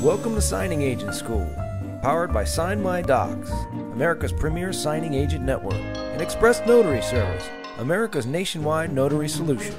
Welcome to Signing Agent School, powered by Sign My Docs, America's premier signing agent network, and Express Notary Service, America's nationwide notary solution.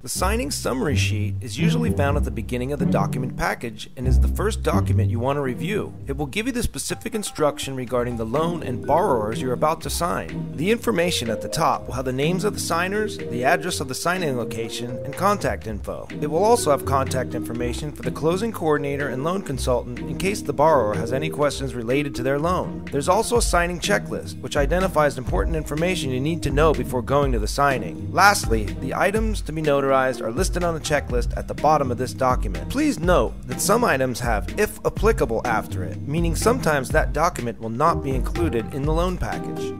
The signing summary sheet is usually found at the beginning of the document package and is the first document you want to review. It will give you the specific instruction regarding the loan and borrowers you're about to sign. The information at the top will have the names of the signers, the address of the signing location, and contact info. It will also have contact information for the closing coordinator and loan consultant in case the borrower has any questions related to their loan. There's also a signing checklist, which identifies important information you need to know before going to the signing. Lastly, the items to be notarized are listed on the checklist at the bottom of this document. Please note that some items have "if applicable" after it, meaning sometimes that document will not be included in the loan package.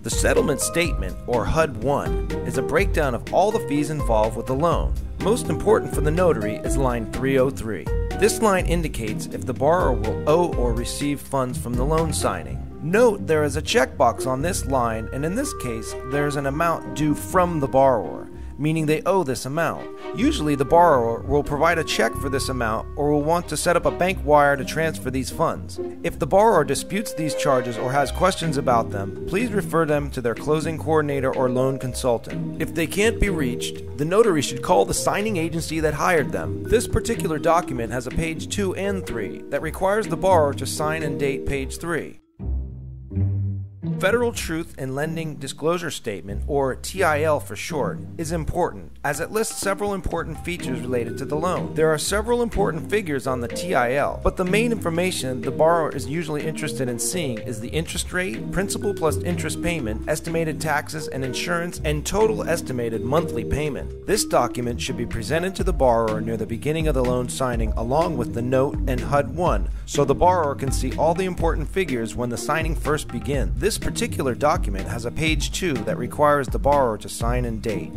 The settlement statement, or HUD-1, is a breakdown of all the fees involved with the loan. Most important for the notary is line 303. This line indicates if the borrower will owe or receive funds from the loan signing. Note there is a checkbox on this line, and in this case, there is an amount due from the borrower, meaning they owe this amount. Usually the borrower will provide a check for this amount or will want to set up a bank wire to transfer these funds. If the borrower disputes these charges or has questions about them, please refer them to their closing coordinator or loan consultant. If they can't be reached, the notary should call the signing agency that hired them. This particular document has a page 2 and 3 that requires the borrower to sign and date page 3. Federal Truth in Lending Disclosure Statement, or TIL for short, is important as it lists several important features related to the loan. There are several important figures on the TIL, but the main information the borrower is usually interested in seeing is the interest rate, principal plus interest payment, estimated taxes and insurance, and total estimated monthly payment. This document should be presented to the borrower near the beginning of the loan signing along with the note and HUD-1, so the borrower can see all the important figures when the signing first begins. This particular document has a page 2 that requires the borrower to sign and date.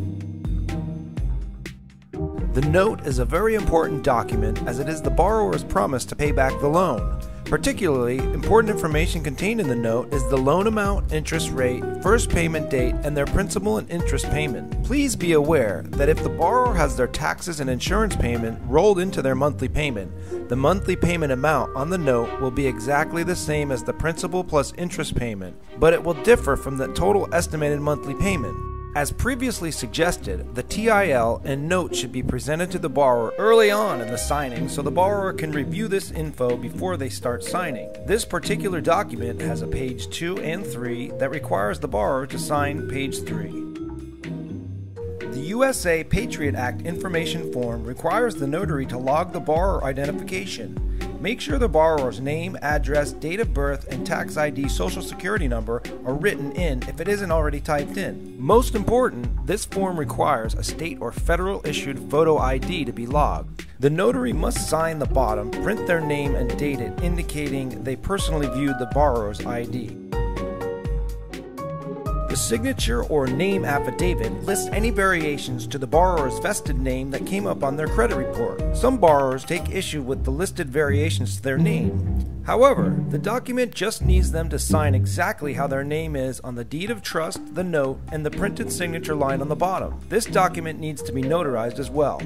The note is a very important document as it is the borrower's promise to pay back the loan. Particularly important information contained in the note is the loan amount, interest rate, first payment date, and their principal and interest payment. Please be aware that if the borrower has their taxes and insurance payment rolled into their monthly payment, the monthly payment amount on the note will be exactly the same as the principal plus interest payment, but it will differ from the total estimated monthly payment. As previously suggested, the TIL and note should be presented to the borrower early on in the signing so the borrower can review this info before they start signing. This particular document has a page 2 and 3 that requires the borrower to sign page 3. The USA Patriot Act information form requires the notary to log the borrower identification. Make sure the borrower's name, address, date of birth, and tax ID social security number are written in if it isn't already typed in. Most important, this form requires a state or federal issued photo ID to be logged. The notary must sign the bottom, print their name, and date it, indicating they personally viewed the borrower's ID. The signature or name affidavit lists any variations to the borrower's vested name that came up on their credit report. Some borrowers take issue with the listed variations to their name. However, the document just needs them to sign exactly how their name is on the deed of trust, the note, and the printed signature line on the bottom. This document needs to be notarized as well.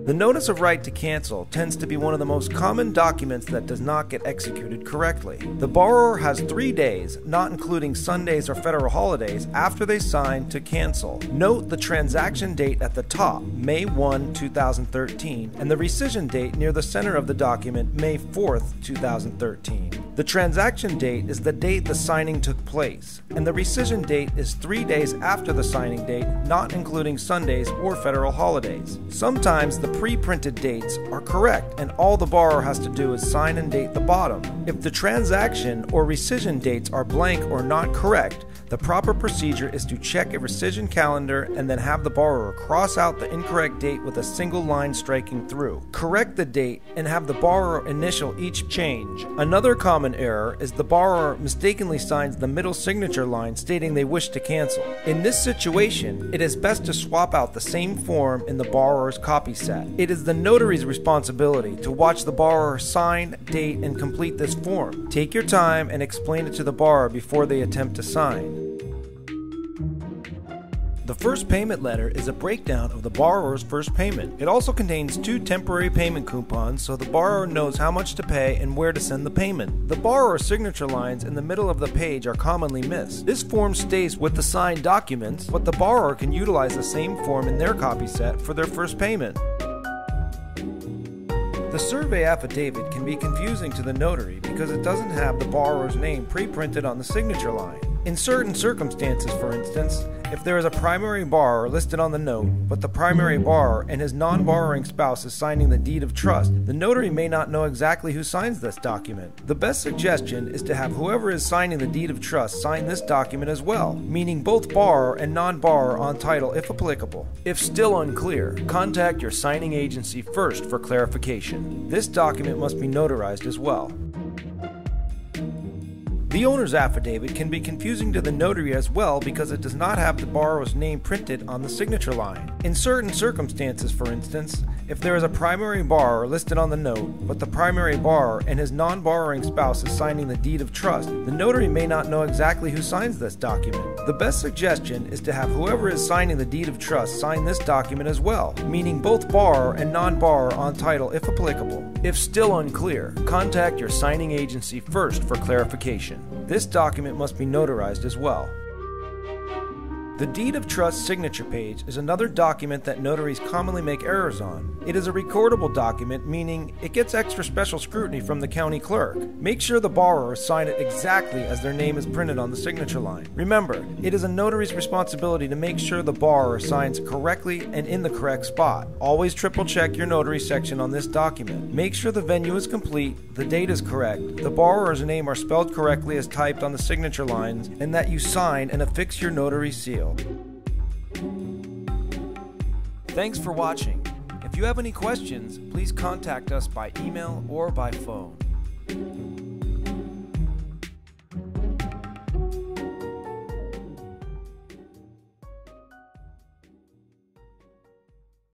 The Notice of Right to Cancel tends to be one of the most common documents that does not get executed correctly. The borrower has 3 days, not including Sundays or federal holidays, after they sign to cancel. Note the transaction date at the top, May 1, 2013, and the rescission date near the center of the document, May 4th, 2013. The transaction date is the date the signing took place, and the rescission date is 3 days after the signing date, not including Sundays or federal holidays. Sometimes the pre-printed dates are correct and all the borrower has to do is sign and date the bottom. If the transaction or rescission dates are blank or not correct, the proper procedure is to check a rescission calendar and then have the borrower cross out the incorrect date with a single line striking through. Correct the date and have the borrower initial each change. Another common error is the borrower mistakenly signs the middle signature line stating they wish to cancel. In this situation, it is best to swap out the same form in the borrower's copy set. It is the notary's responsibility to watch the borrower sign, date, and complete this form. Take your time and explain it to the borrower before they attempt to sign. The first payment letter is a breakdown of the borrower's first payment. It also contains 2 temporary payment coupons so the borrower knows how much to pay and where to send the payment. The borrower's signature lines in the middle of the page are commonly missed. This form stays with the signed documents, but the borrower can utilize the same form in their copy set for their first payment. The survey affidavit can be confusing to the notary because it doesn't have the borrower's name pre-printed on the signature line. In certain circumstances, for instance, if there is a primary borrower listed on the note, but the primary borrower and his non-borrowing spouse is signing the deed of trust, the notary may not know exactly who signs this document. The best suggestion is to have whoever is signing the deed of trust sign this document as well, meaning both borrower and non-borrower on title if applicable. If still unclear, contact your signing agency first for clarification. This document must be notarized as well. The owner's affidavit can be confusing to the notary as well because it does not have the borrower's name printed on the signature line. In certain circumstances, for instance, if there is a primary borrower listed on the note, but the primary borrower and his non-borrowing spouse is signing the deed of trust, the notary may not know exactly who signs this document. The best suggestion is to have whoever is signing the deed of trust sign this document as well, meaning both borrower and non-borrower on title if applicable. If still unclear, contact your signing agency first for clarification. This document must be notarized as well. The Deed of Trust signature page is another document that notaries commonly make errors on. It is a recordable document, meaning it gets extra special scrutiny from the county clerk. Make sure the borrowers sign it exactly as their name is printed on the signature line. Remember, it is a notary's responsibility to make sure the borrower signs correctly and in the correct spot. Always triple check your notary section on this document. Make sure the venue is complete, the date is correct, the borrower's name are spelled correctly as typed on the signature lines, and that you sign and affix your notary seal. Thanks for watching. If you have any questions, please contact us by email or by phone.